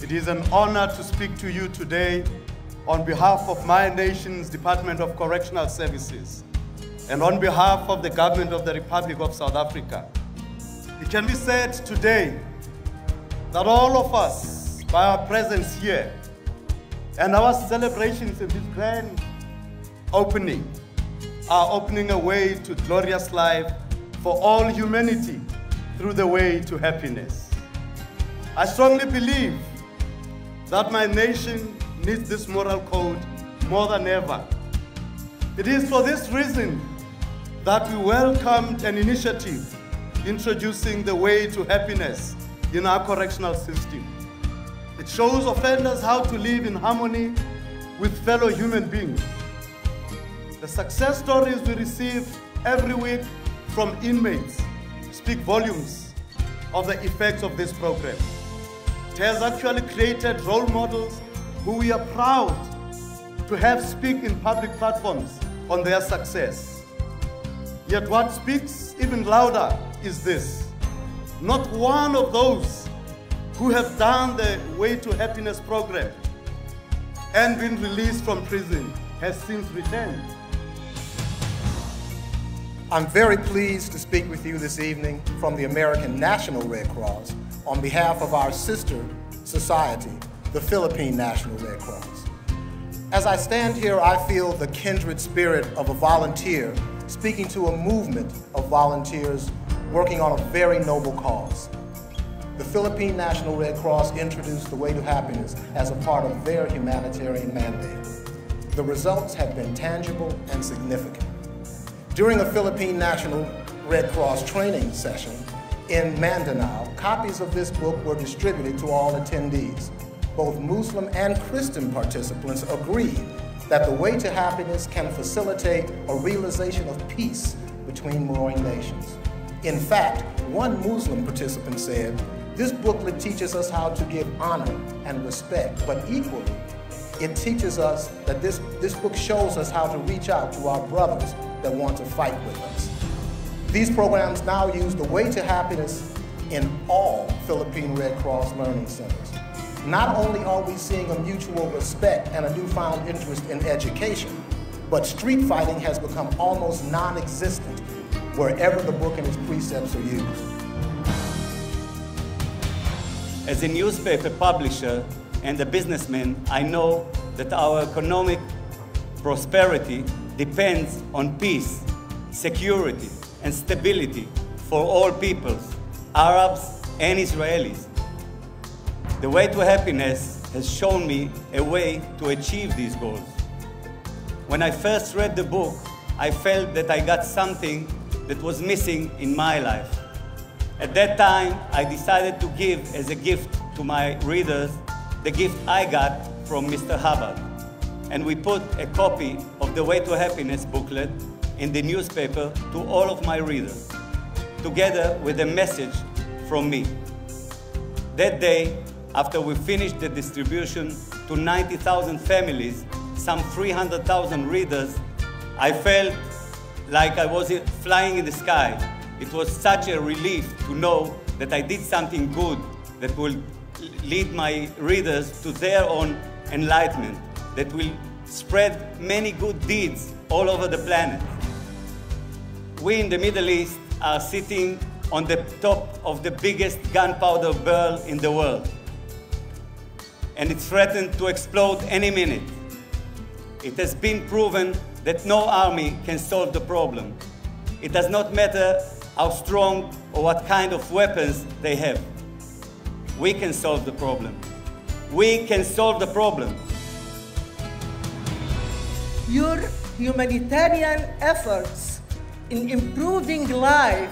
It is an honor to speak to you today on behalf of my nation's Department of Correctional Services and on behalf of the Government of the Republic of South Africa. It can be said today that all of us, by our presence here and our celebrations of this grand opening, are opening a way to glorious life for all humanity through the way to happiness. I strongly believe that my nation needs this moral code more than ever. It is for this reason that we welcomed an initiative introducing the way to happiness in our correctional system. It shows offenders how to live in harmony with fellow human beings. The success stories we receive every week from inmates speak volumes of the effects of this program. It has actually created role models who we are proud to have speak in public platforms on their success. Yet what speaks even louder is this: not one of those who have done the Way to Happiness program and been released from prison has since returned. I'm very pleased to speak with you this evening from the American National Red Cross on behalf of our sister society, the Philippine National Red Cross. As I stand here, I feel the kindred spirit of a volunteer speaking to a movement of volunteers working on a very noble cause. The Philippine National Red Cross introduced the Way to Happiness as a part of their humanitarian mandate. The results have been tangible and significant. During a Philippine National Red Cross training session in Mindanao, copies of this book were distributed to all attendees. Both Muslim and Christian participants agreed that the Way to Happiness can facilitate a realization of peace between warring nations. In fact, one Muslim participant said, "This booklet teaches us how to give honor and respect, but equally, it teaches us that this book shows us how to reach out to our brothers that want to fight with us." These programs now use the Way to Happiness in all Philippine Red Cross learning centers. Not only are we seeing a mutual respect and a newfound interest in education, but street fighting has become almost non-existent wherever the book and its precepts are used. As a newspaper publisher and a businessman, I know that our economic prosperity depends on peace, security, and stability for all peoples, Arabs and Israelis. The Way to Happiness has shown me a way to achieve these goals. When I first read the book, I felt that I got something that was missing in my life. At that time, I decided to give as a gift to my readers the gift I got from Mr. Hubbard. And we put a copy of the Way to Happiness booklet in the newspaper to all of my readers, together with a message from me. That day, after we finished the distribution to 90,000 families, some 300,000 readers, I felt like I was flying in the sky. It was such a relief to know that I did something good that will lead my readers to their own enlightenment, that will spread many good deeds all over the planet. We in the Middle East are sitting on the top of the biggest gunpowder barrel in the world, and it's threatened to explode any minute. It has been proven that no army can solve the problem. It does not matter how strong or what kind of weapons they have. We can solve the problem. We can solve the problem. Your humanitarian efforts in improving life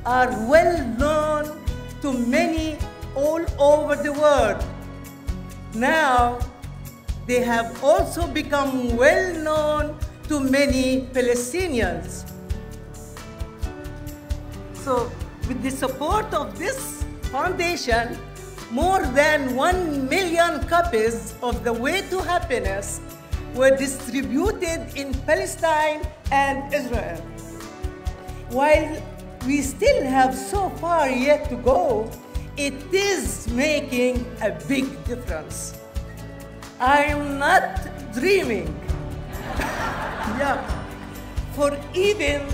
are well known to many all over the world. Now, they have also become well known to many Palestinians. So, with the support of this foundation, more than 1 million copies of The Way to Happiness were distributed in Palestine and Israel. While we still have so far yet to go, it is making a big difference. I'm not dreaming. Yeah. For even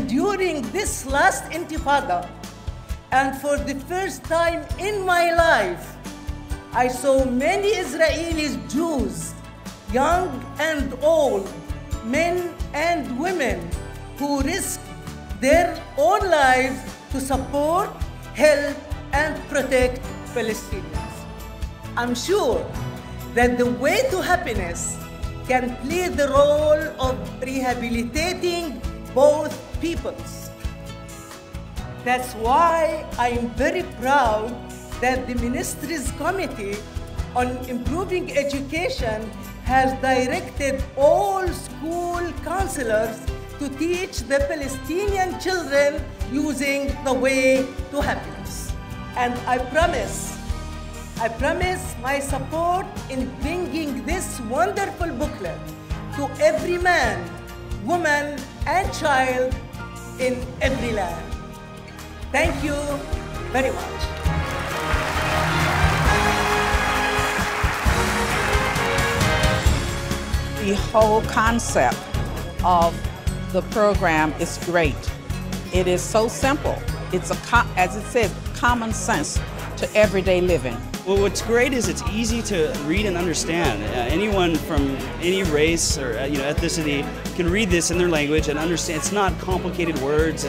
during this last intifada, and for the first time in my life, I saw many Israeli Jews, young and old, men and women, who risked their own lives to support, help, and protect Palestinians. I'm sure that the way to happiness can play the role of rehabilitating both peoples. That's why I'm very proud that the Ministry's Committee on Improving Education has directed all school counselors to teach the Palestinian children using the way to happiness. And I promise my support in bringing this wonderful booklet to every man, woman, and child in every land. Thank you very much. The whole concept of the program is great. It is so simple. It's as it says, common sense to everyday living. Well, what's great is it's easy to read and understand. Anyone from any race or ethnicity can read this in their language and understand. It's not complicated words.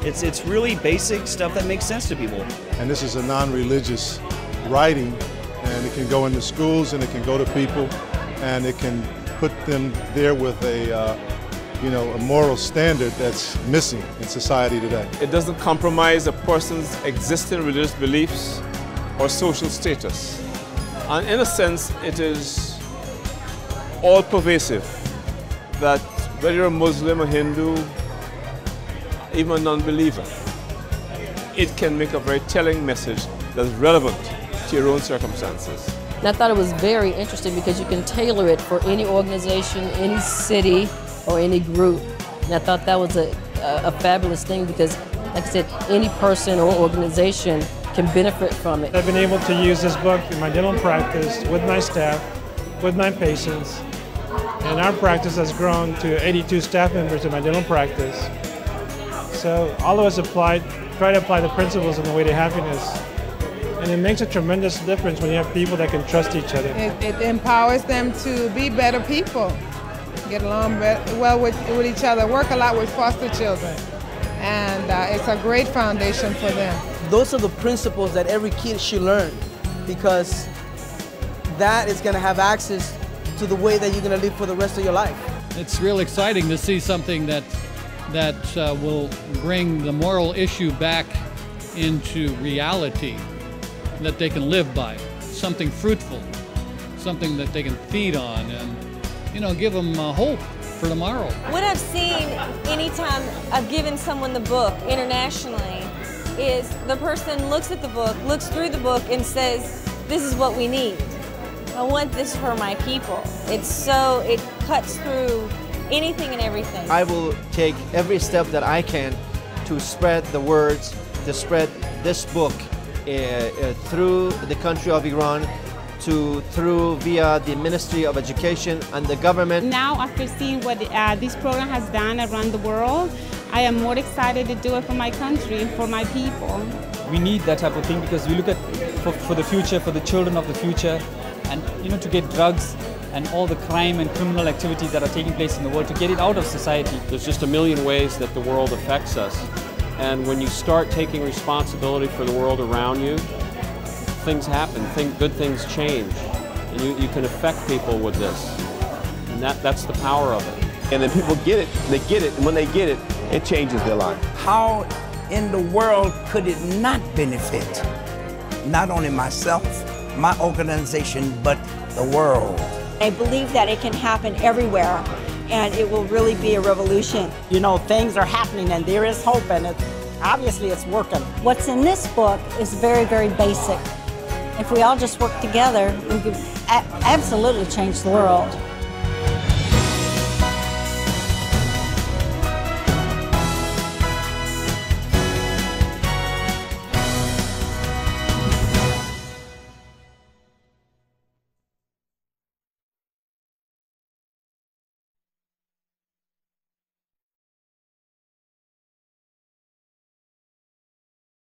It's really basic stuff that makes sense to people. And this is a non-religious writing, and it can go into schools and it can go to people, and it can put them there with a moral standard that's missing in society today. It doesn't compromise a person's existing religious beliefs or social status. And in a sense, it is all-pervasive, that whether you're a Muslim, a Hindu, even a non-believer, it can make a very telling message that's relevant to your own circumstances. And I thought it was very interesting because you can tailor it for any organization, any city, or any group. And I thought that was a fabulous thing because, like I said, any person or organization can benefit from it. I've been able to use this book in my dental practice with my staff, with my patients, and our practice has grown to 82 staff members in my dental practice. So all of us try to apply the principles in the way to happiness. And it makes a tremendous difference when you have people that can trust each other. It empowers them to be better people, get along well with each other, work a lot with foster children. And it's a great foundation for them. Those are the principles that every kid should learn, because that is going to have access to the way that you're going to live for the rest of your life. It's real exciting to see something that will bring the moral issue back into reality that they can live by, something fruitful, something that they can feed on, and give them hope for tomorrow. What I've seen anytime I've given someone the book internationally is the person looks at the book, looks through the book, and says, this is what we need. I want this for my people. It cuts through anything and everything. I will take every step that I can to spread the words, to spread this book through the country of Iran, through via the Ministry of Education and the government. Now, after seeing what this program has done around the world, I am more excited to do it for my country, for my people. We need that type of thing because we look at for the future, for the children of the future, and to get drugs and all the crime and criminal activities that are taking place in the world, to get it out of society. There's just a million ways that the world affects us. And when you start taking responsibility for the world around you, things happen, good things change. And you can affect people with this. And that's the power of it. And then people get it, and when they get it, it changes their life. How in the world could it not benefit not only myself, my organization, but the world? I believe that it can happen everywhere, and it will really be a revolution. You know, things are happening and there is hope, and obviously it's working. What's in this book is very, very basic. If we all just work together, we could absolutely change the world.